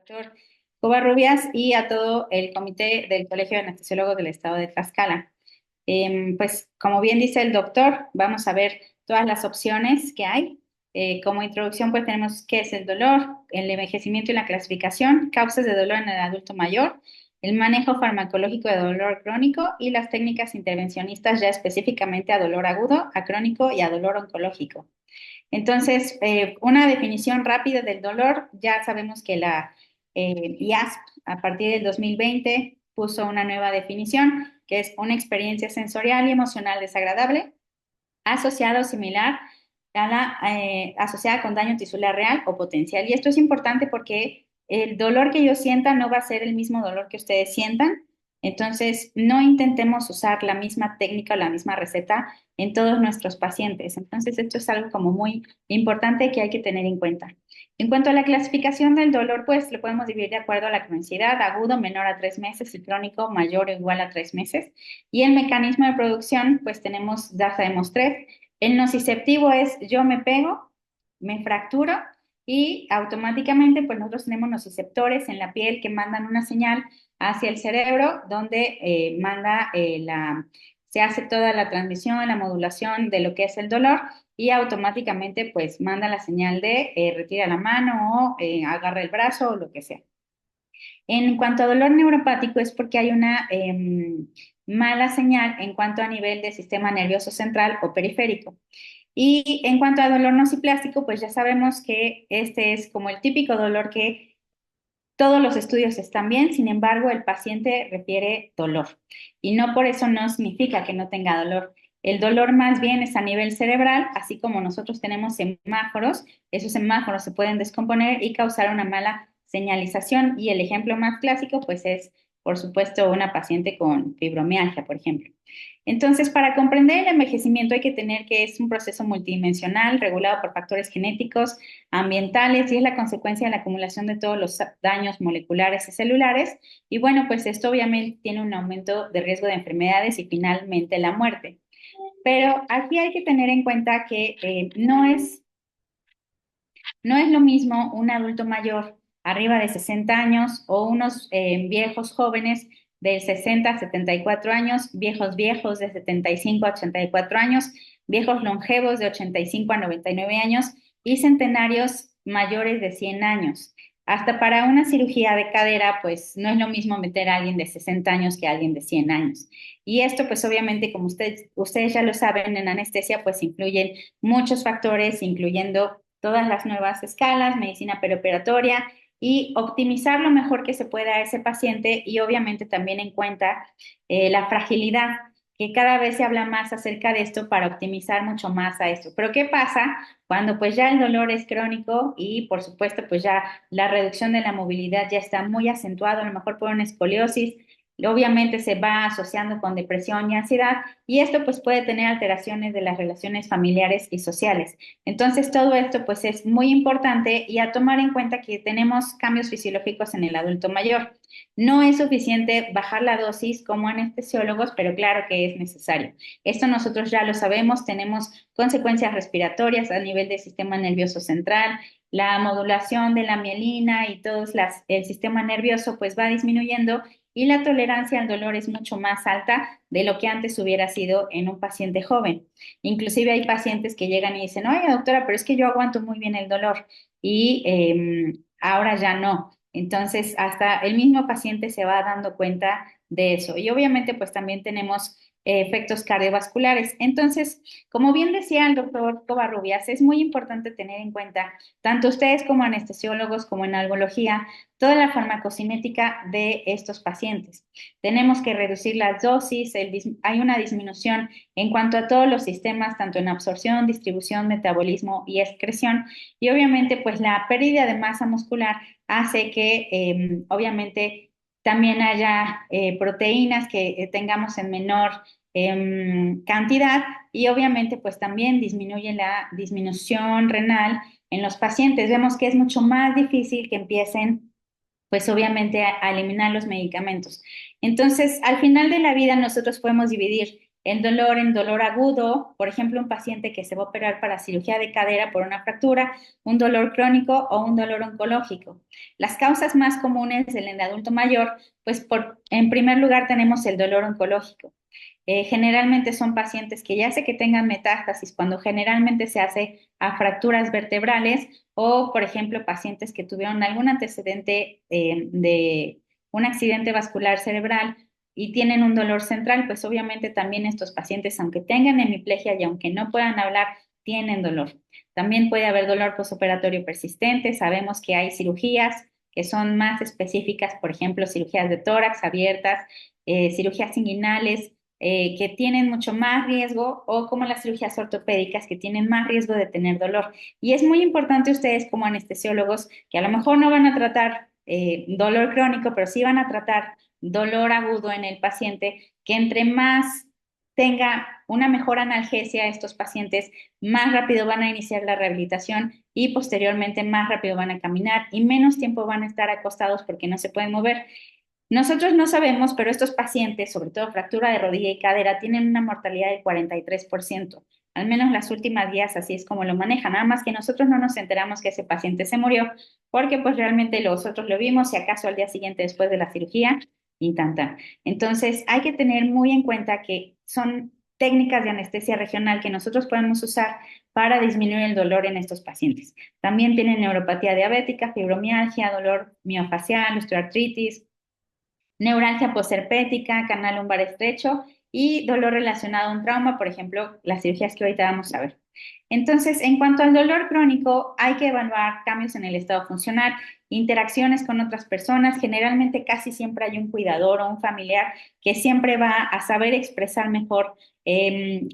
doctor Covarrubias y a todo el comité del Colegio de Anestesiólogos del Estado de Tlaxcala. Pues como bien dice el doctor, vamos a ver todas las opciones que hay. Como introducción, pues tenemos qué es el dolor, el envejecimiento y la clasificación, causas de dolor en el adulto mayor, el manejo farmacológico de dolor crónico y las técnicas intervencionistas ya específicamente a dolor agudo, a crónico y a dolor oncológico. Entonces, una definición rápida del dolor, ya sabemos que la IASP a partir del 2020 puso una nueva definición, que es una experiencia sensorial y emocional desagradable asociada o similar a asociada con daño tisular real o potencial. Y esto es importante porque el dolor que yo sienta no va a ser el mismo dolor que ustedes sientan. Entonces, no intentemos usar la misma técnica o la misma receta en todos nuestros pacientes. Entonces, esto es algo como muy importante que hay que tener en cuenta. En cuanto a la clasificación del dolor, pues lo podemos dividir de acuerdo a la cronicidad, agudo menor a 3 meses y crónico mayor o igual a 3 meses. Y el mecanismo de producción, pues tenemos, ya sabemos tres. El nociceptivo es yo me pego, me fracturo y automáticamente pues nosotros tenemos nociceptores en la piel que mandan una señal hacia el cerebro donde se hace toda la transmisión, la modulación de lo que es el dolor y automáticamente pues manda la señal de retira la mano o agarra el brazo o lo que sea. En cuanto a dolor neuropático es porque hay una mala señal en cuanto a nivel de sistema nervioso central o periférico. Y en cuanto a dolor nociplástico, pues ya sabemos que este es como el típico dolor que todos los estudios están bien, sin embargo, el paciente refiere dolor. Y no por eso no significa que no tenga dolor. El dolor más bien es a nivel cerebral, así como nosotros tenemos semáforos, esos semáforos se pueden descomponer y causar una mala señalización. Y el ejemplo más clásico, pues es, por supuesto, una paciente con fibromialgia, por ejemplo. Entonces, para comprender el envejecimiento hay que tener que es un proceso multidimensional regulado por factores genéticos, ambientales y es la consecuencia de la acumulación de todos los daños moleculares y celulares. Y bueno, pues esto obviamente tiene un aumento de riesgo de enfermedades y finalmente la muerte. Pero aquí hay que tener en cuenta que no es lo mismo un adulto mayor arriba de 60 años o unos viejos jóvenes de 60 a 74 años, viejos viejos de 75 a 84 años, viejos longevos de 85 a 99 años y centenarios mayores de 100 años. Hasta para una cirugía de cadera, pues no es lo mismo meter a alguien de 60 años que a alguien de 100 años. Y esto, pues obviamente, como ustedes ya lo saben, en anestesia, pues influyen muchos factores, incluyendo todas las nuevas escalas, medicina perioperatoria y optimizar lo mejor que se pueda a ese paciente y obviamente también en cuenta la fragilidad, que cada vez se habla más acerca de esto para optimizar mucho más a esto. Pero ¿qué pasa cuando pues ya el dolor es crónico y por supuesto pues ya la reducción de la movilidad ya está muy acentuado, a lo mejor por una escoliosis? Obviamente se va asociando con depresión y ansiedad y esto pues puede tener alteraciones de las relaciones familiares y sociales. Entonces, todo esto pues es muy importante y a tomar en cuenta que tenemos cambios fisiológicos en el adulto mayor. No es suficiente bajar la dosis como anestesiólogos, pero claro que es necesario. Esto nosotros ya lo sabemos, tenemos consecuencias respiratorias a nivel del sistema nervioso central, la modulación de la mielina y el sistema nervioso pues va disminuyendo y la tolerancia al dolor es mucho más alta de lo que antes hubiera sido en un paciente joven. Inclusive hay pacientes que llegan y dicen, oye, doctora, pero es que yo aguanto muy bien el dolor y ahora ya no. Entonces, hasta el mismo paciente se va dando cuenta de eso. Y obviamente, pues también tenemos efectos cardiovasculares. Entonces, como bien decía el doctor Covarrubias, es muy importante tener en cuenta, tanto ustedes como anestesiólogos, como en algología, toda la farmacocinética de estos pacientes. Tenemos que reducir las dosis, hay una disminución en cuanto a todos los sistemas, tanto en absorción, distribución, metabolismo y excreción. Y obviamente, pues la pérdida de masa muscular hace que, obviamente, también haya proteínas que tengamos en menor cantidad y obviamente, pues también disminuye la disminución renal en los pacientes. Vemos que es mucho más difícil que empiecen pues obviamente a eliminar los medicamentos. Entonces, al final de la vida nosotros podemos dividir El dolor en dolor agudo, por ejemplo, un paciente que se va a operar para cirugía de cadera por una fractura, un dolor crónico o un dolor oncológico. Las causas más comunes en el adulto mayor, pues en primer lugar tenemos el dolor oncológico. Generalmente son pacientes que ya sé que tengan metástasis, cuando generalmente se hace a fracturas vertebrales o, por ejemplo, pacientes que tuvieron algún antecedente de un accidente vascular cerebral y tienen un dolor central, pues obviamente también estos pacientes, aunque tengan hemiplegia y aunque no puedan hablar, tienen dolor. También puede haber dolor postoperatorio persistente. Sabemos que hay cirugías que son más específicas, por ejemplo, cirugías de tórax abiertas, cirugías inguinales, que tienen mucho más riesgo, o como las cirugías ortopédicas que tienen más riesgo de tener dolor. Y es muy importante ustedes como anestesiólogos, que a lo mejor no van a tratar dolor crónico, pero sí van a tratar dolor agudo en el paciente, que entre más tenga una mejor analgesia a estos pacientes, más rápido van a iniciar la rehabilitación y posteriormente más rápido van a caminar y menos tiempo van a estar acostados porque no se pueden mover. Nosotros no sabemos, pero estos pacientes, sobre todo fractura de rodilla y cadera, tienen una mortalidad del 43%. Al menos las últimas días así es como lo manejan. Nada más que nosotros no nos enteramos que ese paciente se murió porque pues realmente nosotros lo vimos, si acaso al día siguiente después de la cirugía y tan tan. Entonces hay que tener muy en cuenta que son técnicas de anestesia regional que nosotros podemos usar para disminuir el dolor en estos pacientes. También tienen neuropatía diabética, fibromialgia, dolor miofacial, osteoartritis, neuralgia posherpética, canal lumbar estrecho y dolor relacionado a un trauma, por ejemplo, las cirugías que ahorita vamos a ver. Entonces, en cuanto al dolor crónico, hay que evaluar cambios en el estado funcional, interacciones con otras personas. Generalmente casi siempre hay un cuidador o un familiar que siempre va a saber expresar mejor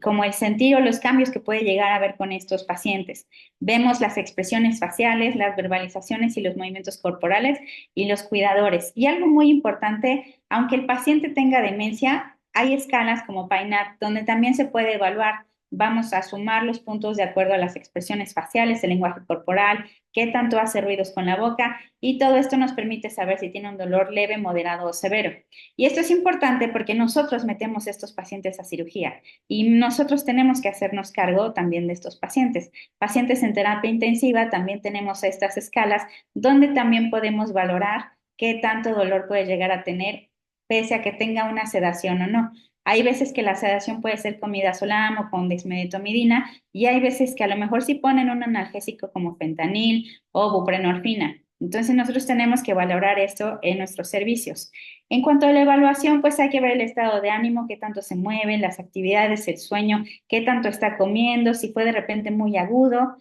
como el sentir o los cambios que puede llegar a ver con estos pacientes. Vemos las expresiones faciales, las verbalizaciones y los movimientos corporales y los cuidadores. Y algo muy importante, aunque el paciente tenga demencia, hay escalas como PAINAT donde también se puede evaluar. Vamos a sumar los puntos de acuerdo a las expresiones faciales, el lenguaje corporal, qué tanto hace ruidos con la boca, y todo esto nos permite saber si tiene un dolor leve, moderado o severo. Y esto es importante porque nosotros metemos a estos pacientes a cirugía y nosotros tenemos que hacernos cargo también de estos pacientes. Pacientes en terapia intensiva también tenemos estas escalas donde también podemos valorar qué tanto dolor puede llegar a tener pese a que tenga una sedación o no. Hay veces que la sedación puede ser con midazolam o con dexmedetomidina y hay veces que a lo mejor sí ponen un analgésico como fentanil o buprenorfina. Entonces nosotros tenemos que valorar esto en nuestros servicios. En cuanto a la evaluación, pues hay que ver el estado de ánimo, qué tanto se mueve, las actividades, el sueño, qué tanto está comiendo, si fue de repente muy agudo.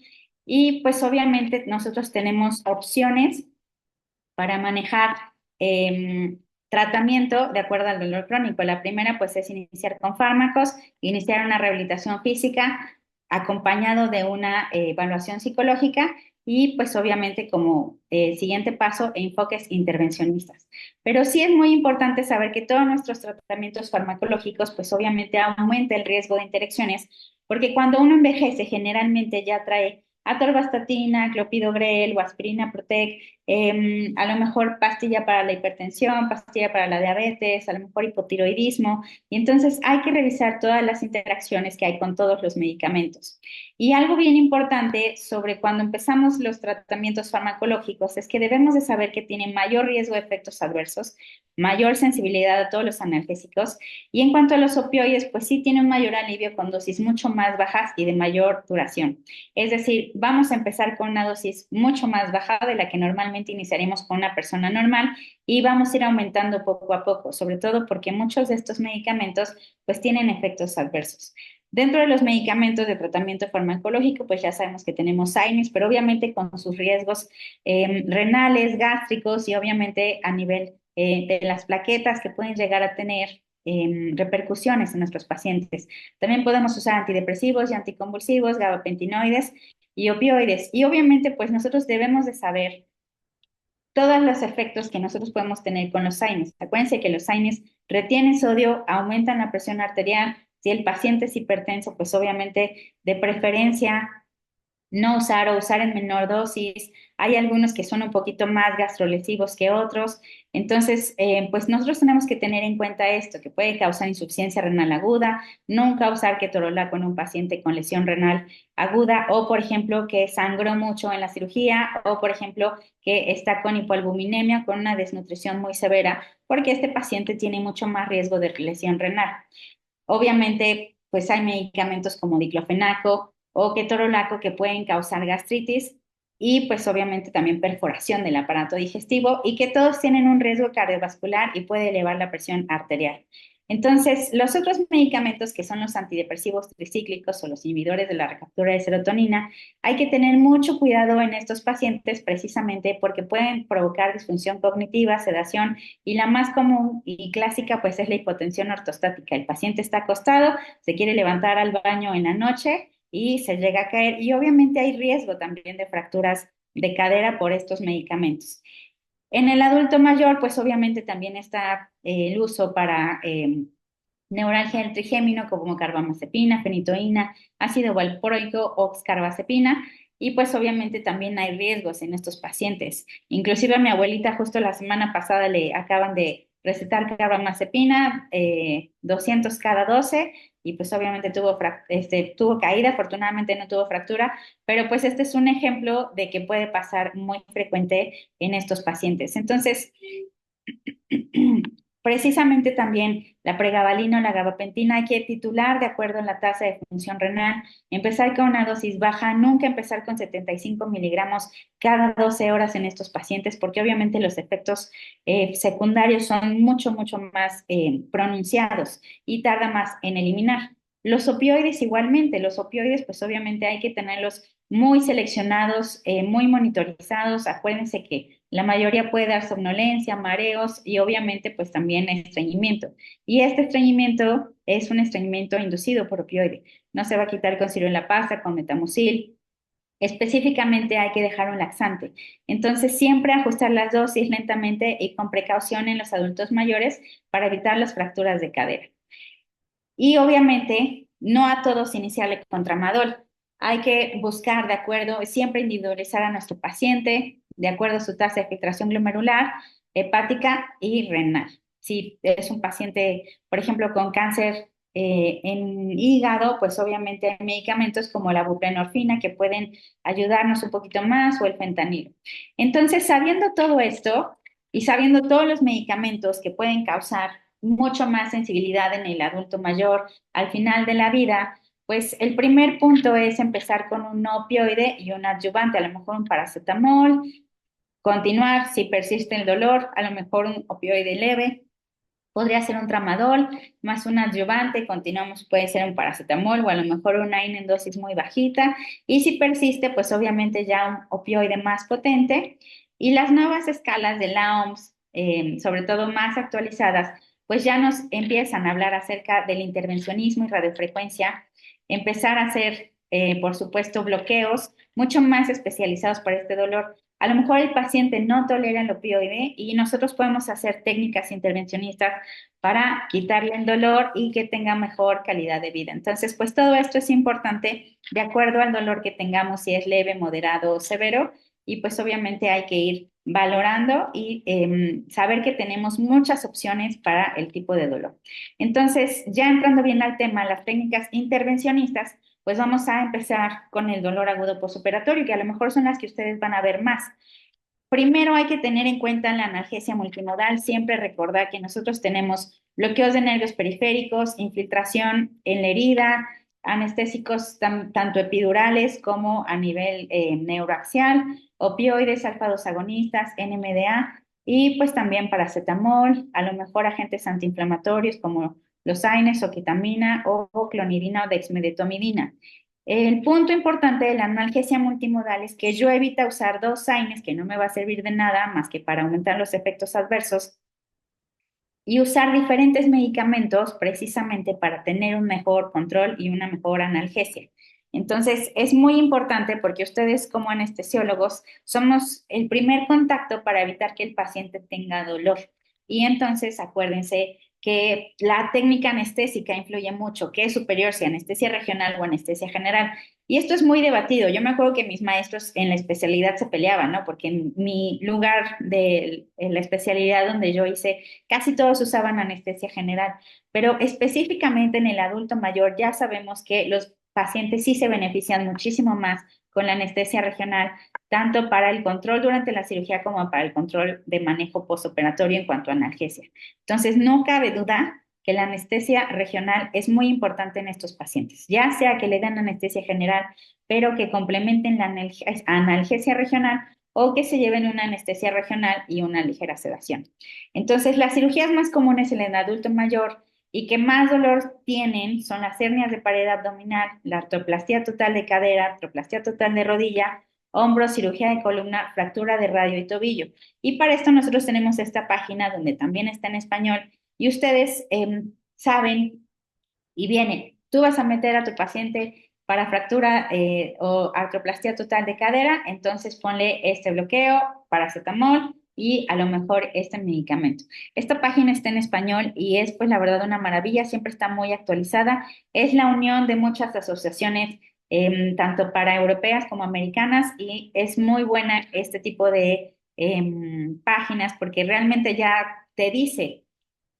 Y pues obviamente nosotros tenemos opciones para manejar tratamiento de acuerdo al dolor crónico. La primera, pues, es iniciar con fármacos, iniciar una rehabilitación física acompañado de una evaluación psicológica y, pues, obviamente, como siguiente paso, enfoques intervencionistas. Pero sí es muy importante saber que todos nuestros tratamientos farmacológicos, pues, obviamente, aumenta el riesgo de interacciones, porque cuando uno envejece, generalmente ya trae atorvastatina, clopidogrel o aspirina Protec, a lo mejor pastilla para la hipertensión, pastilla para la diabetes, a lo mejor hipotiroidismo, y entonces hay que revisar todas las interacciones que hay con todos los medicamentos. Y algo bien importante sobre cuando empezamos los tratamientos farmacológicos es que debemos de saber que tienen mayor riesgo de efectos adversos, mayor sensibilidad a todos los analgésicos, y en cuanto a los opioides, pues sí tiene un mayor alivio con dosis mucho más bajas y de mayor duración. Es decir, vamos a empezar con una dosis mucho más baja de la que normalmente iniciaremos con una persona normal y vamos a ir aumentando poco a poco, sobre todo porque muchos de estos medicamentos pues tienen efectos adversos. Dentro de los medicamentos de tratamiento farmacológico, pues ya sabemos que tenemos AINES, pero obviamente con sus riesgos renales, gástricos y obviamente a nivel de las plaquetas que pueden llegar a tener repercusiones en nuestros pacientes. También podemos usar antidepresivos y anticonvulsivos, gabapentinoides y opioides. Y obviamente, pues nosotros debemos de saber todos los efectos que nosotros podemos tener con los AINES. Acuérdense que los AINES retienen sodio, aumentan la presión arterial. Si el paciente es hipertenso, pues obviamente de preferencia no usar o usar en menor dosis. Hay algunos que son un poquito más gastrolesivos que otros. Entonces, pues nosotros tenemos que tener en cuenta esto, que puede causar insuficiencia renal aguda, nunca usar ketorolaco en un paciente con lesión renal aguda o, por ejemplo, que sangró mucho en la cirugía o, por ejemplo, que está con hipoalbuminemia, con una desnutrición muy severa, porque este paciente tiene mucho más riesgo de lesión renal. Obviamente, pues hay medicamentos como diclofenaco o ketorolaco que pueden causar gastritis y pues obviamente también perforación del aparato digestivo y que todos tienen un riesgo cardiovascular y puede elevar la presión arterial. Entonces, los otros medicamentos que son los antidepresivos tricíclicos o los inhibidores de la recaptura de serotonina, hay que tener mucho cuidado en estos pacientes precisamente porque pueden provocar disfunción cognitiva, sedación y la más común y clásica, pues, es la hipotensión ortostática. El paciente está acostado, se quiere levantar al baño en la noche y se llega a caer. Y obviamente hay riesgo también de fracturas de cadera por estos medicamentos. En el adulto mayor, pues obviamente también está el uso para neuralgia del trigémino como carbamazepina, fenitoína, ácido valproico o carbazepina. Y pues obviamente también hay riesgos en estos pacientes. Inclusive a mi abuelita justo la semana pasada le acaban de recetar carbamazepina, 200 cada 12 y pues obviamente tuvo caída, afortunadamente no tuvo fractura, pero pues este es un ejemplo de que puede pasar muy frecuente en estos pacientes. Entonces, precisamente también la pregabalina o la gabapentina hay que titular de acuerdo a la tasa de función renal, empezar con una dosis baja, nunca empezar con 75 miligramos cada 12 horas en estos pacientes, porque obviamente los efectos secundarios son mucho, mucho más pronunciados y tarda más en eliminar. Los opioides igualmente, los opioides pues obviamente hay que tenerlos muy seleccionados, muy monitorizados. Acuérdense que la mayoría puede dar somnolencia, mareos y obviamente pues también estreñimiento. Y este estreñimiento es un estreñimiento inducido por opioide. No se va a quitar con ciruela-pasta, con metamucil. Específicamente hay que dejar un laxante. Entonces siempre ajustar las dosis lentamente y con precaución en los adultos mayores para evitar las fracturas de cadera. Y obviamente no a todos iniciarle con tramadol. Hay que buscar, de acuerdo, siempre individualizar a nuestro paciente, de acuerdo a su tasa de filtración glomerular, hepática y renal. Si es un paciente, por ejemplo, con cáncer en hígado, pues obviamente hay medicamentos como la buprenorfina que pueden ayudarnos un poquito más o el fentanilo. Entonces, sabiendo todo esto y sabiendo todos los medicamentos que pueden causar mucho más sensibilidad en el adulto mayor al final de la vida, pues el primer punto es empezar con un no opioide y un adyuvante, a lo mejor un paracetamol, continuar si persiste el dolor, a lo mejor un opioide leve, podría ser un tramadol más un adyuvante, continuamos, puede ser un paracetamol o a lo mejor un AINE en dosis muy bajita y si persiste, pues obviamente ya un opioide más potente y las nuevas escalas de la OMS, sobre todo más actualizadas, pues ya nos empiezan a hablar acerca del intervencionismo y radiofrecuencia, empezar a hacer, por supuesto, bloqueos mucho más especializados para este dolor. A lo mejor el paciente no tolera el opioide y nosotros podemos hacer técnicas intervencionistas para quitarle el dolor y que tenga mejor calidad de vida. Entonces, pues todo esto es importante de acuerdo al dolor que tengamos, si es leve, moderado o severo, y pues obviamente hay que ir valorando y saber que tenemos muchas opciones para el tipo de dolor. Entonces, ya entrando bien al tema, las técnicas intervencionistas, pues vamos a empezar con el dolor agudo postoperatorio, que a lo mejor son las que ustedes van a ver más. Primero hay que tener en cuenta la analgesia multimodal, siempre recordar que nosotros tenemos bloqueos de nervios periféricos, infiltración en la herida, anestésicos tanto epidurales como a nivel neuroaxial, opioides, alfa-2 agonistas, NMDA y pues también paracetamol, a lo mejor agentes antiinflamatorios como los AINES o ketamina o clonidina o dexmedetomidina. El punto importante de la analgesia multimodal es que yo evita usar dos AINES, que no me va a servir de nada más que para aumentar los efectos adversos, y usar diferentes medicamentos precisamente para tener un mejor control y una mejor analgesia. Entonces, es muy importante porque ustedes como anestesiólogos somos el primer contacto para evitar que el paciente tenga dolor. Y entonces, acuérdense que la técnica anestésica influye mucho, que es superior si anestesia regional o anestesia general. Y esto es muy debatido. Yo me acuerdo que mis maestros en la especialidad se peleaban, ¿no? Porque en mi lugar de en la especialidad donde yo hice, casi todos usaban anestesia general, pero específicamente en el adulto mayor ya sabemos que los pacientes sí se benefician muchísimo más con la anestesia regional, tanto para el control durante la cirugía como para el control de manejo postoperatorio en cuanto a analgesia. Entonces, no cabe duda que la anestesia regional es muy importante en estos pacientes, ya sea que le den anestesia general, pero que complementen la analgesia regional o que se lleven una anestesia regional y una ligera sedación. Entonces, las cirugías más comunes en el adulto mayor y que más dolor tienen son las hernias de pared abdominal, la artroplastía total de cadera, artroplastía total de rodilla, hombro, cirugía de columna, fractura de radio y tobillo. Y para esto nosotros tenemos esta página donde también está en español y ustedes saben y viene, tú vas a meter a tu paciente para fractura o artroplastía total de cadera, entonces ponle este bloqueo, paracetamol y a lo mejor este medicamento. Esta página está en español y es pues la verdad una maravilla, siempre está muy actualizada. Es la unión de muchas asociaciones, tanto para europeas como americanas, y es muy buena este tipo de páginas porque realmente ya te dice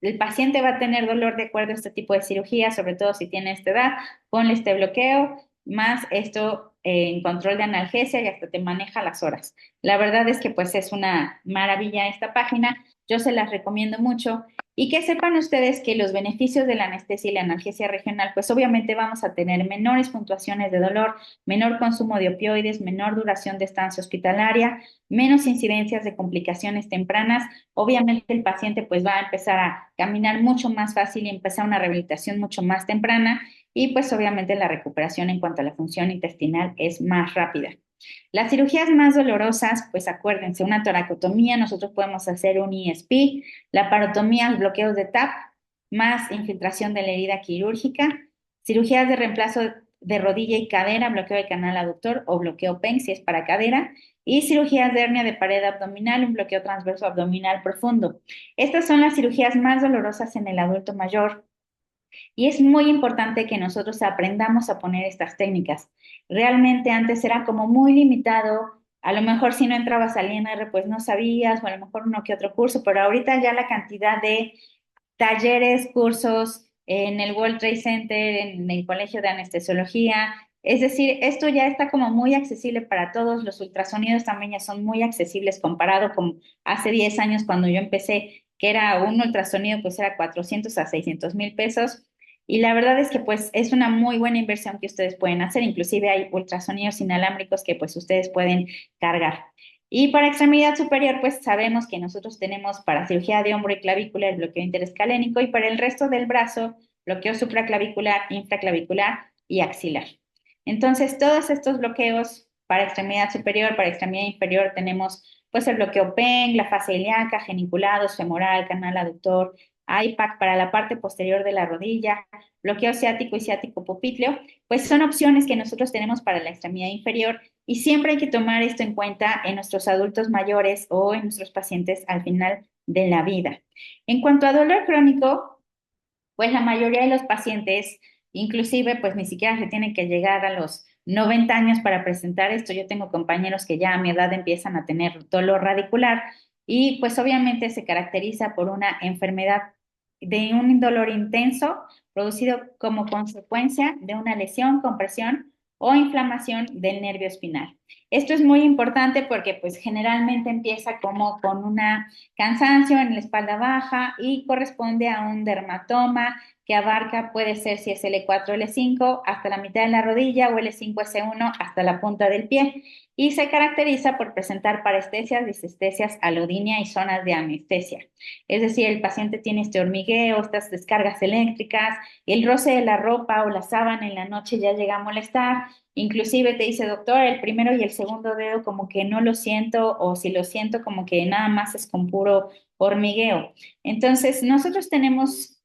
el paciente va a tener dolor de acuerdo a este tipo de cirugía, sobre todo si tiene esta edad, ponle este bloqueo, más esto en control de analgesia y hasta te maneja las horas. La verdad es que pues es una maravilla esta página, yo se las recomiendo mucho y que sepan ustedes que los beneficios de la anestesia y la analgesia regional, pues obviamente vamos a tener menores puntuaciones de dolor, menor consumo de opioides, menor duración de estancia hospitalaria, menos incidencias de complicaciones tempranas. Obviamente el paciente pues va a empezar a caminar mucho más fácil y empezar una rehabilitación mucho más temprana y pues obviamente la recuperación en cuanto a la función intestinal es más rápida. Las cirugías más dolorosas, pues acuérdense, una toracotomía, nosotros podemos hacer un ESP, la parotomía, bloqueos de TAP, más infiltración de la herida quirúrgica, cirugías de reemplazo de rodilla y cadera, bloqueo de canal aductor o bloqueo PEN si es para cadera, y cirugías de hernia de pared abdominal, un bloqueo transverso abdominal profundo. Estas son las cirugías más dolorosas en el adulto mayor y es muy importante que nosotros aprendamos a poner estas técnicas. Realmente antes era como muy limitado, a lo mejor si no entrabas al INR pues no sabías, o a lo mejor uno que otro curso, pero ahorita ya la cantidad de talleres, cursos en el World Trade Center, en el Colegio de Anestesiología. Es decir, esto ya está como muy accesible para todos. Los ultrasonidos también ya son muy accesibles comparado con hace 10 años cuando yo empecé, que era un ultrasonido, pues era 400 a 600 mil pesos. Y la verdad es que pues es una muy buena inversión que ustedes pueden hacer. Inclusive hay ultrasonidos inalámbricos que pues ustedes pueden cargar. Y para extremidad superior, pues sabemos que nosotros tenemos para cirugía de hombro y clavícula el bloqueo interescalénico y para el resto del brazo, bloqueo supraclavicular, infraclavicular y axilar. Entonces, todos estos bloqueos para extremidad superior, para extremidad inferior, tenemos pues el bloqueo PEN, la fascia ilíaca, geniculados, femoral, canal aductor, IPAC para la parte posterior de la rodilla, bloqueo ciático y ciático popliteo, pues son opciones que nosotros tenemos para la extremidad inferior y siempre hay que tomar esto en cuenta en nuestros adultos mayores o en nuestros pacientes al final de la vida. En cuanto a dolor crónico, pues la mayoría de los pacientes, inclusive, pues ni siquiera se tienen que llegar a los 90 años para presentar esto. Yo tengo compañeros que ya a mi edad empiezan a tener dolor radicular y pues obviamente se caracteriza por una enfermedad de un dolor intenso producido como consecuencia de una lesión, compresión o inflamación del nervio espinal. Esto es muy importante porque pues generalmente empieza como con una cansancio en la espalda baja y corresponde a un dermatoma que abarca, puede ser si es L4 o L5 hasta la mitad de la rodilla o L5S1 hasta la punta del pie y se caracteriza por presentar parestesias, disestesias, alodinia y zonas de anestesia. Es decir, el paciente tiene este hormigueo, estas descargas eléctricas, el roce de la ropa o la sábana en la noche ya llega a molestar. Inclusive te dice, doctor, el primero y el segundo dedo como que no lo siento o si lo siento como que nada más es con puro hormigueo. Entonces, nosotros tenemos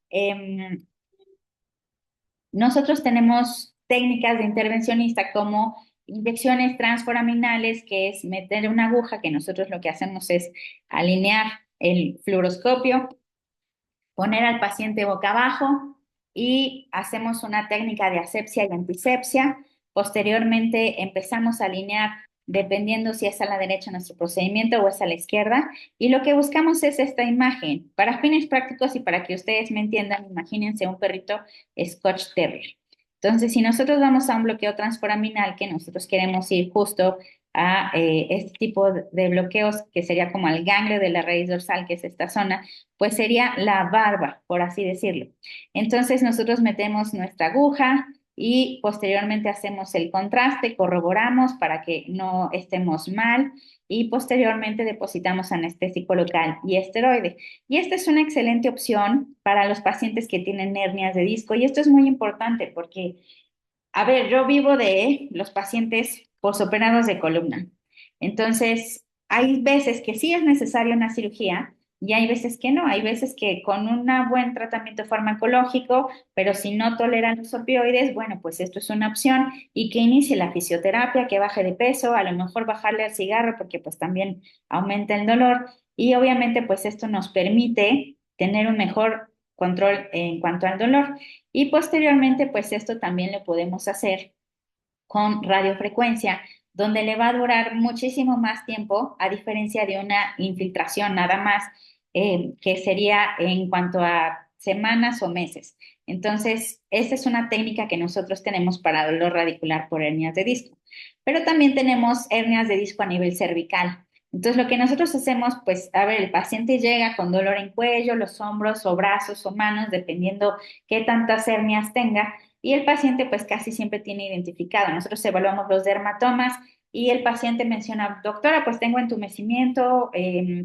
técnicas de intervencionista como inyecciones transforaminales, que es meter una aguja, que nosotros lo que hacemos es alinear el fluoroscopio, poner al paciente boca abajo y hacemos una técnica de asepsia y antisepsia. Posteriormente empezamos a alinear dependiendo si es a la derecha nuestro procedimiento o es a la izquierda. Y lo que buscamos es esta imagen. Para fines prácticos y para que ustedes me entiendan, imagínense un perrito Scotch Terrier. Entonces, si nosotros vamos a un bloqueo transforaminal, que nosotros queremos ir justo a este tipo de bloqueos, que sería como al ganglio de la raíz dorsal, que es esta zona, pues sería la barba, por así decirlo. Entonces, nosotros metemos nuestra aguja y posteriormente hacemos el contraste, corroboramos para que no estemos mal y posteriormente depositamos anestésico local y esteroide. Y esta es una excelente opción para los pacientes que tienen hernias de disco y esto es muy importante porque a ver, yo vivo de los pacientes posoperados de columna. Entonces, hay veces que sí es necesaria una cirugía y hay veces que no. Hay veces que con un buen tratamiento farmacológico, pero si no toleran los opioides, bueno, pues esto es una opción y que inicie la fisioterapia, que baje de peso, a lo mejor bajarle al cigarro porque pues también aumenta el dolor y obviamente pues esto nos permite tener un mejor control en cuanto al dolor. Y posteriormente, pues esto también lo podemos hacer con radiofrecuencia, donde le va a durar muchísimo más tiempo, a diferencia de una infiltración nada más, que sería en cuanto a semanas o meses. Entonces, esa es una técnica que nosotros tenemos para dolor radicular por hernias de disco. Pero también tenemos hernias de disco a nivel cervical. Entonces, lo que nosotros hacemos, pues, a ver, el paciente llega con dolor en cuello, los hombros o brazos o manos, dependiendo qué tantas hernias tenga, y el paciente pues casi siempre tiene identificado. Nosotros evaluamos los dermatomas y el paciente menciona, doctora, pues tengo entumecimiento,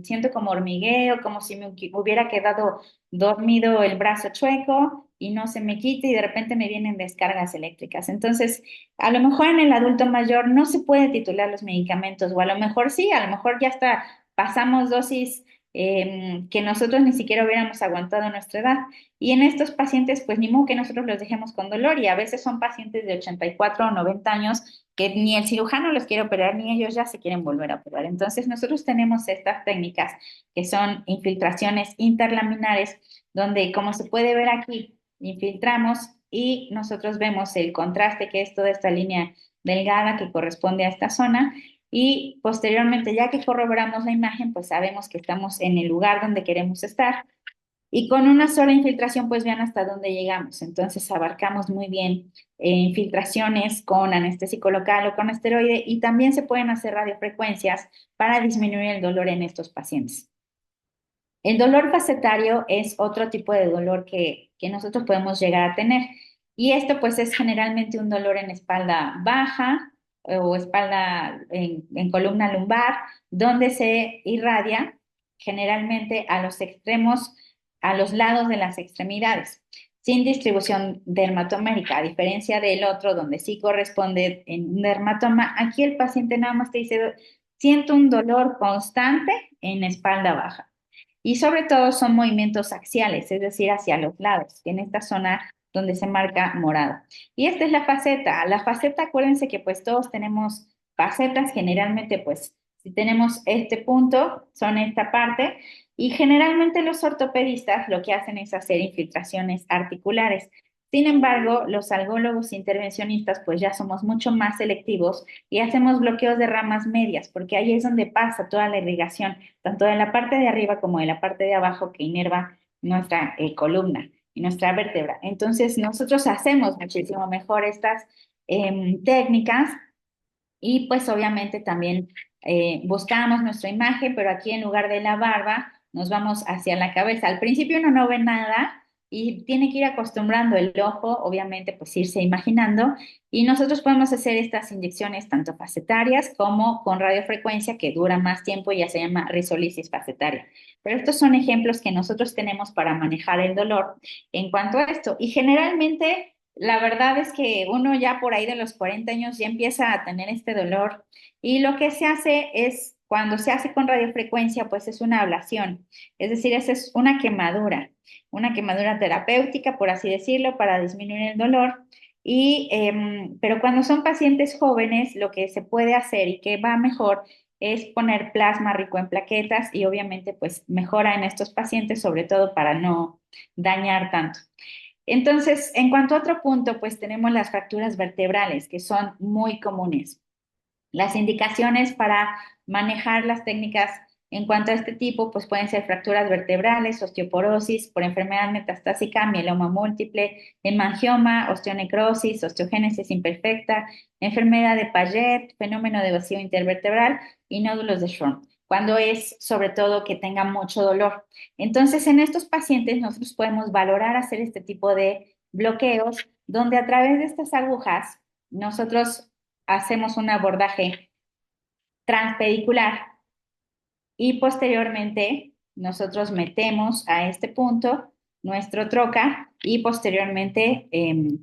siento como hormigueo, como si me hubiera quedado dormido el brazo chueco y no se me quita y de repente me vienen descargas eléctricas. Entonces, a lo mejor en el adulto mayor no se puede titular los medicamentos o a lo mejor sí, a lo mejor ya está, pasamos dosis que nosotros ni siquiera hubiéramos aguantado a nuestra edad. Y en estos pacientes, pues ni modo que nosotros los dejemos con dolor y a veces son pacientes de 84 o 90 años que ni el cirujano los quiere operar ni ellos ya se quieren volver a operar. Entonces nosotros tenemos estas técnicas que son infiltraciones interlaminares, donde como se puede ver aquí, infiltramos y nosotros vemos el contraste que es toda esta línea delgada que corresponde a esta zona y posteriormente, ya que corroboramos la imagen, pues sabemos que estamos en el lugar donde queremos estar y con una sola infiltración, pues vean hasta dónde llegamos. Entonces abarcamos muy bien infiltraciones con anestésico local o con esteroide y también se pueden hacer radiofrecuencias para disminuir el dolor en estos pacientes. El dolor facetario es otro tipo de dolor que nosotros podemos llegar a tener. Y esto pues es generalmente un dolor en espalda baja o espalda en columna lumbar, donde se irradia generalmente a los extremos, a los lados de las extremidades, sin distribución dermatomérica, a diferencia del otro donde sí corresponde en un dermatoma. Aquí el paciente nada más te dice, siento un dolor constante en espalda baja. Y sobre todo son movimientos axiales, es decir, hacia los lados, en esta zona donde se marca morado. Y esta es la faceta. La faceta, acuérdense que pues todos tenemos facetas, generalmente pues si tenemos este punto, son esta parte, y generalmente los ortopedistas lo que hacen es hacer infiltraciones articulares. Sin embargo, los algólogos intervencionistas pues ya somos mucho más selectivos y hacemos bloqueos de ramas medias, porque ahí es donde pasa toda la irrigación tanto de la parte de arriba como de la parte de abajo que inerva nuestra columna y nuestra vértebra. Entonces, nosotros hacemos muchísimo mejor estas técnicas y pues obviamente también buscamos nuestra imagen, pero aquí en lugar de la barba nos vamos hacia la cabeza. Al principio uno no ve nada y tiene que ir acostumbrando el ojo, obviamente pues irse imaginando y nosotros podemos hacer estas inyecciones tanto facetarias como con radiofrecuencia que dura más tiempo y ya se llama risolisis facetaria. Pero estos son ejemplos que nosotros tenemos para manejar el dolor en cuanto a esto y generalmente la verdad es que uno ya por ahí de los 40 años ya empieza a tener este dolor y lo que se hace es, cuando se hace con radiofrecuencia, pues es una ablación, es decir, esa es una quemadura terapéutica, por así decirlo, para disminuir el dolor. Y, pero cuando son pacientes jóvenes, lo que se puede hacer y que va mejor es poner plasma rico en plaquetas y obviamente pues mejora en estos pacientes, sobre todo para no dañar tanto. Entonces, en cuanto a otro punto, pues tenemos las fracturas vertebrales, que son muy comunes. Las indicaciones para manejar las técnicas en cuanto a este tipo, pues pueden ser fracturas vertebrales, osteoporosis por enfermedad metastásica, mieloma múltiple, hemangioma, osteonecrosis, osteogénesis imperfecta, enfermedad de Paget, fenómeno de vacío intervertebral y nódulos de Schwann, cuando es sobre todo que tenga mucho dolor. Entonces, en estos pacientes nosotros podemos valorar hacer este tipo de bloqueos, donde a través de estas agujas nosotros hacemos un abordaje transpedicular y posteriormente nosotros metemos a este punto nuestro troca y posteriormente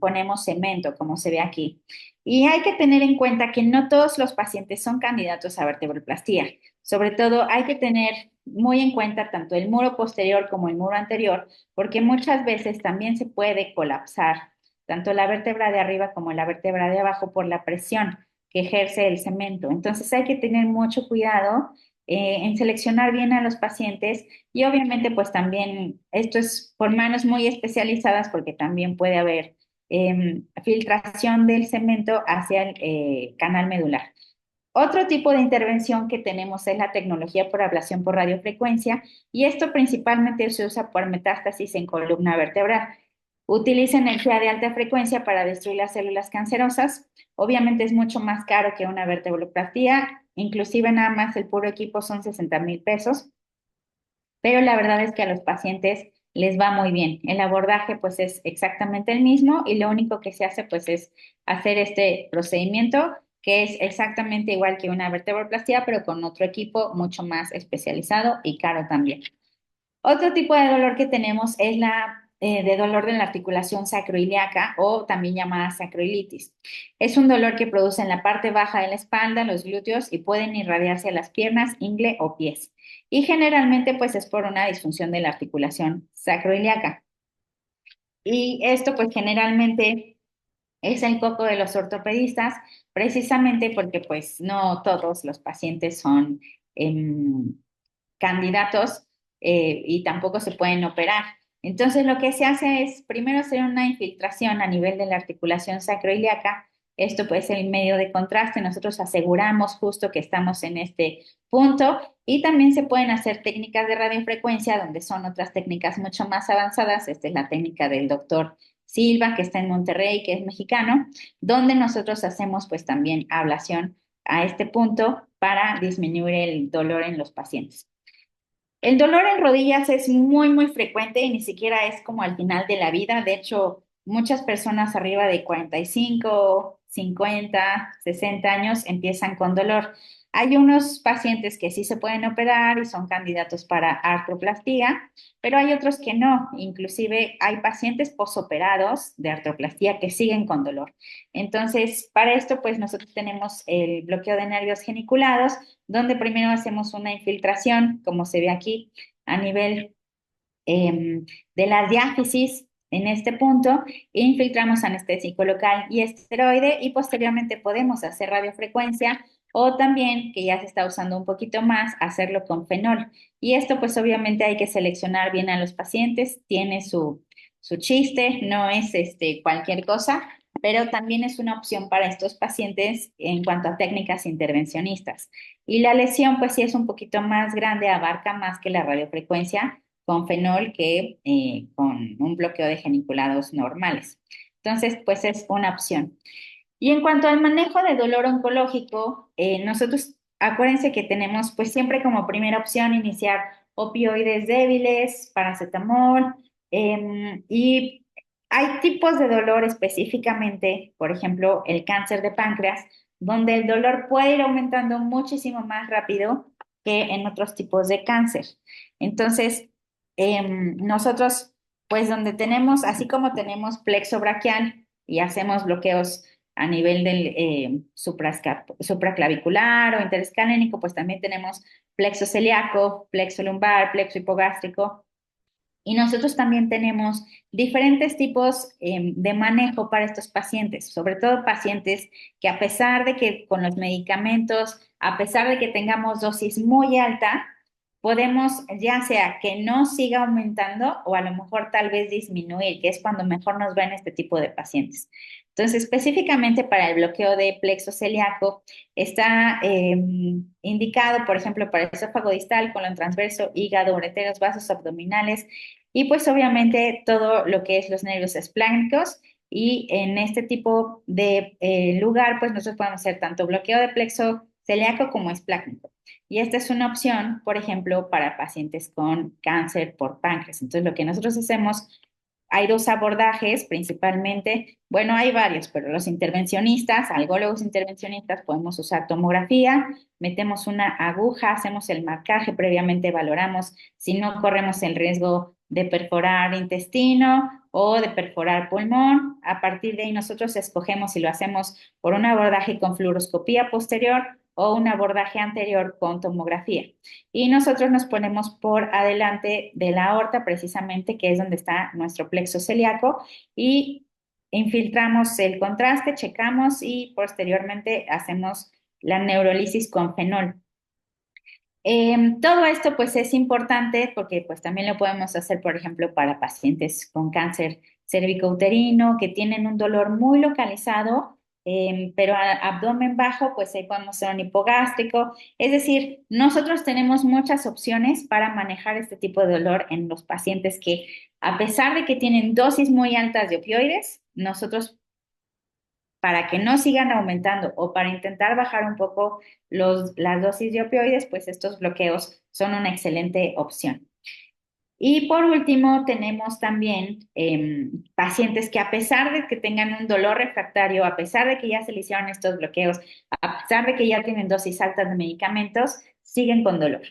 ponemos cemento, como se ve aquí. Y hay que tener en cuenta que no todos los pacientes son candidatos a vertebroplastía. Sobre todo hay que tener muy en cuenta tanto el muro posterior como el muro anterior, porque muchas veces también se puede colapsar tanto la vértebra de arriba como la vértebra de abajo por la presión que ejerce el cemento. Entonces hay que tener mucho cuidado en seleccionar bien a los pacientes y obviamente pues también esto es por manos muy especializadas porque también puede haber filtración del cemento hacia el canal medular. Otro tipo de intervención que tenemos es la tecnología por ablación por radiofrecuencia y esto principalmente se usa por metástasis en columna vertebral. Utiliza energía de alta frecuencia para destruir las células cancerosas. Obviamente es mucho más caro que una vertebroplastía, inclusive nada más el puro equipo son 60,000 pesos, pero la verdad es que a los pacientes les va muy bien. El abordaje pues es exactamente el mismo y lo único que se hace pues es hacer este procedimiento que es exactamente igual que una vertebroplastía, pero con otro equipo mucho más especializado y caro también. Otro tipo de dolor que tenemos es la de dolor de la articulación sacroiliaca o también llamada sacroilitis. Es un dolor que produce en la parte baja de la espalda, los glúteos y pueden irradiarse a las piernas, ingle o pies. Y generalmente pues es por una disfunción de la articulación sacroiliaca. Y esto pues generalmente es el coco de los ortopedistas, precisamente porque pues no todos los pacientes son em, candidatos y tampoco se pueden operar. Entonces, lo que se hace es primero hacer una infiltración a nivel de la articulación sacroiliaca. Esto puede ser el medio de contraste. Nosotros aseguramos justo que estamos en este punto y también se pueden hacer técnicas de radiofrecuencia, donde son otras técnicas mucho más avanzadas. Esta es la técnica del doctor Silva, que está en Monterrey, que es mexicano, donde nosotros hacemos pues también ablación a este punto para disminuir el dolor en los pacientes. El dolor en rodillas es muy, muy frecuente y ni siquiera es como al final de la vida. De hecho, muchas personas arriba de 45, 50, 60 años empiezan con dolor. Hay unos pacientes que sí se pueden operar y son candidatos para artroplastía, pero hay otros que no. Inclusive hay pacientes posoperados de artroplastía que siguen con dolor. Entonces, para esto, pues nosotros tenemos el bloqueo de nervios geniculados donde primero hacemos una infiltración, como se ve aquí, a nivel de la diáfisis en este punto, infiltramos anestésico local y esteroide y posteriormente podemos hacer radiofrecuencia o también, que ya se está usando un poquito más, hacerlo con fenol. Y esto pues obviamente hay que seleccionar bien a los pacientes, tiene su chiste, no es cualquier cosa, pero también es una opción para estos pacientes en cuanto a técnicas intervencionistas. Y la lesión, pues sí es un poquito más grande, abarca más que la radiofrecuencia con fenol que con un bloqueo de geniculados normales. Entonces, pues es una opción. Y en cuanto al manejo de dolor oncológico, nosotros acuérdense que tenemos pues siempre como primera opción iniciar opioides débiles, paracetamol, y hay tipos de dolor específicamente, por ejemplo, el cáncer de páncreas, donde el dolor puede ir aumentando muchísimo más rápido que en otros tipos de cáncer. Entonces, nosotros, pues donde tenemos, así como tenemos plexo braquial y hacemos bloqueos a nivel del supraclavicular o interescalénico, pues también tenemos plexo celíaco, plexo lumbar, plexo hipogástrico. Y nosotros también tenemos diferentes tipos de manejo para estos pacientes, sobre todo pacientes que a pesar de que con los medicamentos, a pesar de que tengamos dosis muy alta, podemos ya sea que no siga aumentando o a lo mejor tal vez disminuir, que es cuando mejor nos ven este tipo de pacientes. Entonces, específicamente para el bloqueo de plexo celíaco, está indicado, por ejemplo, para el esófago distal, colon transverso, hígado, ureteros, vasos abdominales y pues obviamente todo lo que es los nervios espláncnicos. Y en este tipo de lugar, pues nosotros podemos hacer tanto bloqueo de plexo celíaco como esplácnico. Y esta es una opción, por ejemplo, para pacientes con cáncer por páncreas. Entonces, lo que nosotros hacemos, hay dos abordajes principalmente, bueno, hay varios, pero los intervencionistas, algólogos intervencionistas, podemos usar tomografía, metemos una aguja, hacemos el marcaje, previamente valoramos si no corremos el riesgo de perforar intestino o de perforar pulmón. A partir de ahí nosotros escogemos si lo hacemos por un abordaje con fluoroscopía posterior o un abordaje anterior con tomografía. Y nosotros nos ponemos por adelante de la aorta, precisamente, que es donde está nuestro plexo celíaco, y infiltramos el contraste, checamos y posteriormente hacemos la neurolisis con fenol. Todo esto pues es importante porque pues también lo podemos hacer, por ejemplo, para pacientes con cáncer cervicouterino que tienen un dolor muy localizado, pero abdomen bajo, pues ahí podemos hacer un hipogástrico. Es decir, nosotros tenemos muchas opciones para manejar este tipo de dolor en los pacientes que, a pesar de que tienen dosis muy altas de opioides, nosotros para que no sigan aumentando o para intentar bajar un poco las dosis de opioides, pues estos bloqueos son una excelente opción. Y por último, tenemos también pacientes que a pesar de que tengan un dolor refractario, a pesar de que ya se le hicieron estos bloqueos, a pesar de que ya tienen dosis altas de medicamentos, siguen con dolor.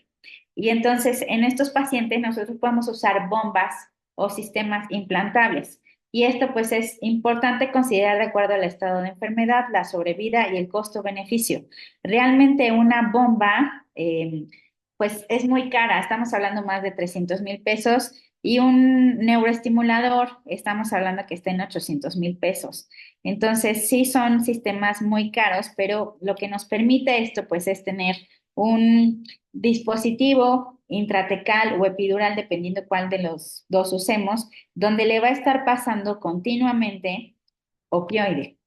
Y entonces, en estos pacientes nosotros podemos usar bombas o sistemas implantables. Y esto pues es importante considerar de acuerdo al estado de enfermedad, la sobrevida y el costo-beneficio. Realmente una bomba pues es muy cara, estamos hablando más de 300,000 pesos y un neuroestimulador estamos hablando que está en 800,000 pesos. Entonces sí son sistemas muy caros, pero lo que nos permite esto pues es tener un dispositivo intratecal o epidural, dependiendo cuál de los dos usemos, donde le va a estar pasando continuamente opioide.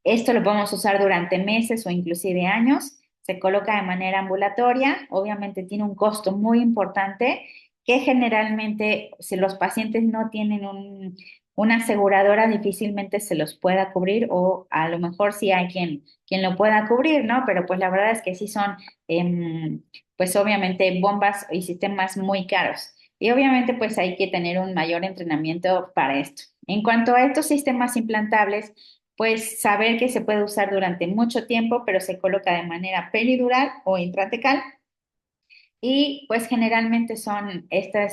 Esto lo podemos usar durante meses o inclusive años. Se coloca de manera ambulatoria, obviamente tiene un costo muy importante que generalmente si los pacientes no tienen una aseguradora difícilmente se los pueda cubrir o a lo mejor sí hay quien lo pueda cubrir, ¿no? Pero pues la verdad es que sí son pues obviamente bombas y sistemas muy caros. Y obviamente pues hay que tener un mayor entrenamiento para esto. En cuanto a estos sistemas implantables, pues saber que se puede usar durante mucho tiempo, pero se coloca de manera peridural o intratecal. Y pues generalmente son este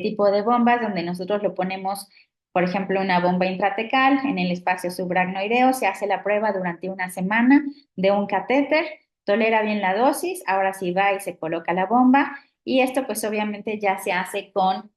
tipo de bombas donde nosotros lo ponemos, por ejemplo, una bomba intratecal en el espacio subaracnoideo, se hace la prueba durante una semana de un catéter, tolera bien la dosis, ahora sí va y se coloca la bomba. Y esto pues obviamente ya se hace con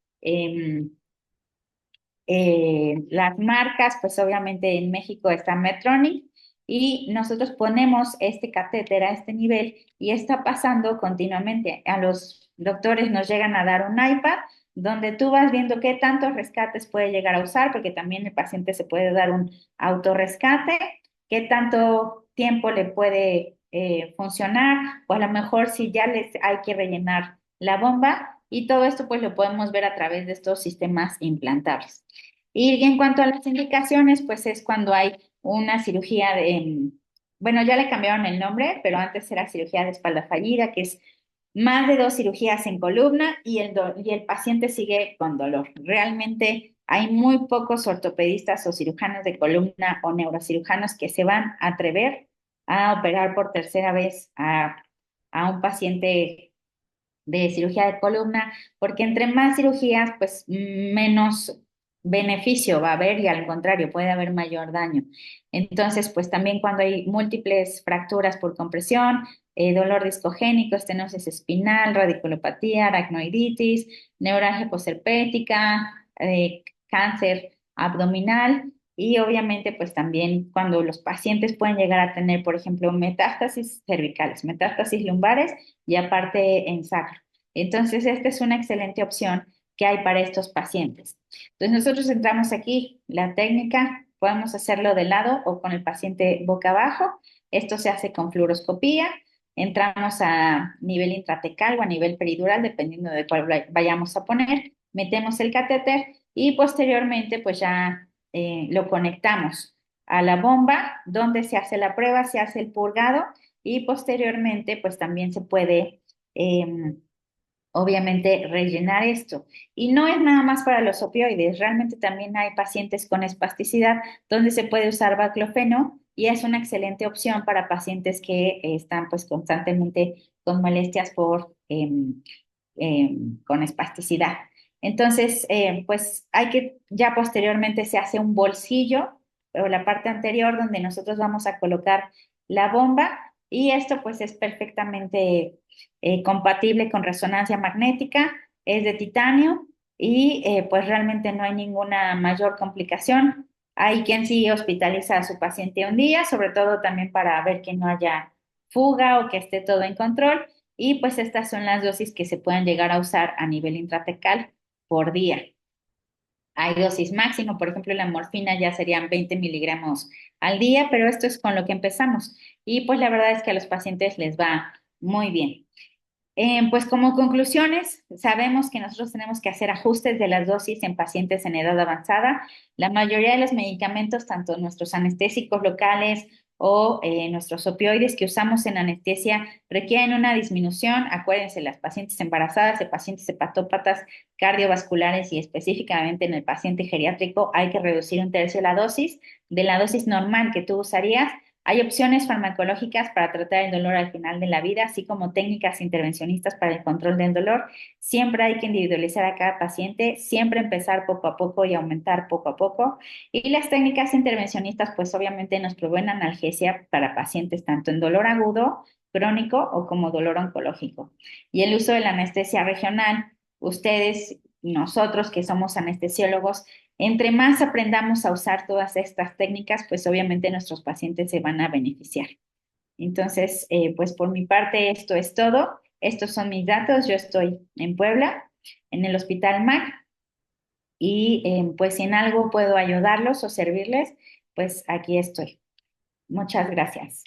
las marcas, pues obviamente en México está Medtronic y nosotros ponemos este catéter a este nivel y está pasando continuamente. A los doctores nos llegan a dar un iPad donde tú vas viendo qué tantos rescates puede llegar a usar, porque también el paciente se puede dar un autorrescate, qué tanto tiempo le puede funcionar, o a lo mejor si ya les hay que rellenar la bomba, y todo esto pues lo podemos ver a través de estos sistemas implantables. Y en cuanto a las indicaciones, pues es cuando hay una cirugía bueno, ya le cambiaron el nombre, pero antes era cirugía de espalda fallida, que es más de dos cirugías en columna y el paciente sigue con dolor. Realmente hay muy pocos ortopedistas o cirujanos de columna o neurocirujanos que se van a atrever a operar por tercera vez a un paciente de cirugía de columna, porque entre más cirugías, pues menos beneficio va a haber y al contrario, puede haber mayor daño. Entonces, pues también cuando hay múltiples fracturas por compresión, dolor discogénico, estenosis espinal, radiculopatía, aracnoiditis, neuralgia posherpética, cáncer abdominal. Y obviamente, pues también cuando los pacientes pueden llegar a tener, por ejemplo, metástasis cervicales, metástasis lumbares y aparte en sacro. Entonces, esta es una excelente opción que hay para estos pacientes. Entonces, nosotros entramos aquí, la técnica, podemos hacerlo de lado o con el paciente boca abajo. Esto se hace con fluoroscopía. Entramos a nivel intratecal o a nivel peridural, dependiendo de cuál vayamos a poner. Metemos el catéter y posteriormente, pues ya lo conectamos a la bomba donde se hace la prueba, se hace el purgado y posteriormente, pues también se puede obviamente rellenar esto. Y no es nada más para los opioides, realmente también hay pacientes con espasticidad donde se puede usar baclofeno y es una excelente opción para pacientes que están pues constantemente con molestias con espasticidad. Entonces, pues hay que, ya posteriormente se hace un bolsillo, o la parte anterior donde nosotros vamos a colocar la bomba y esto pues es perfectamente compatible con resonancia magnética, es de titanio y pues realmente no hay ninguna mayor complicación. Hay quien sí hospitaliza a su paciente un día, sobre todo también para ver que no haya fuga o que esté todo en control. Y pues estas son las dosis que se pueden llegar a usar a nivel intratecal por día. Hay dosis máximo, por ejemplo, la morfina ya serían 20 miligramos al día, pero esto es con lo que empezamos. Y pues la verdad es que a los pacientes les va muy bien. Pues como conclusiones, sabemos que nosotros tenemos que hacer ajustes de las dosis en pacientes en edad avanzada. La mayoría de los medicamentos, tanto nuestros anestésicos locales o nuestros opioides que usamos en anestesia, requieren una disminución. Acuérdense, las pacientes embarazadas, de pacientes hepatópatas, cardiovasculares y específicamente en el paciente geriátrico, hay que reducir un tercio de la dosis normal que tú usarías. Hay opciones farmacológicas para tratar el dolor al final de la vida, así como técnicas intervencionistas para el control del dolor. Siempre hay que individualizar a cada paciente, siempre empezar poco a poco y aumentar poco a poco. Y las técnicas intervencionistas, pues obviamente nos proveen analgesia para pacientes tanto en dolor agudo, crónico o como dolor oncológico. Y el uso de la anestesia regional, ustedes, nosotros que somos anestesiólogos, entre más aprendamos a usar todas estas técnicas, pues obviamente nuestros pacientes se van a beneficiar. Entonces, pues por mi parte esto es todo. Estos son mis datos. Yo estoy en Puebla, en el Hospital MAC, y pues si en algo puedo ayudarlos o servirles, pues aquí estoy. Muchas gracias.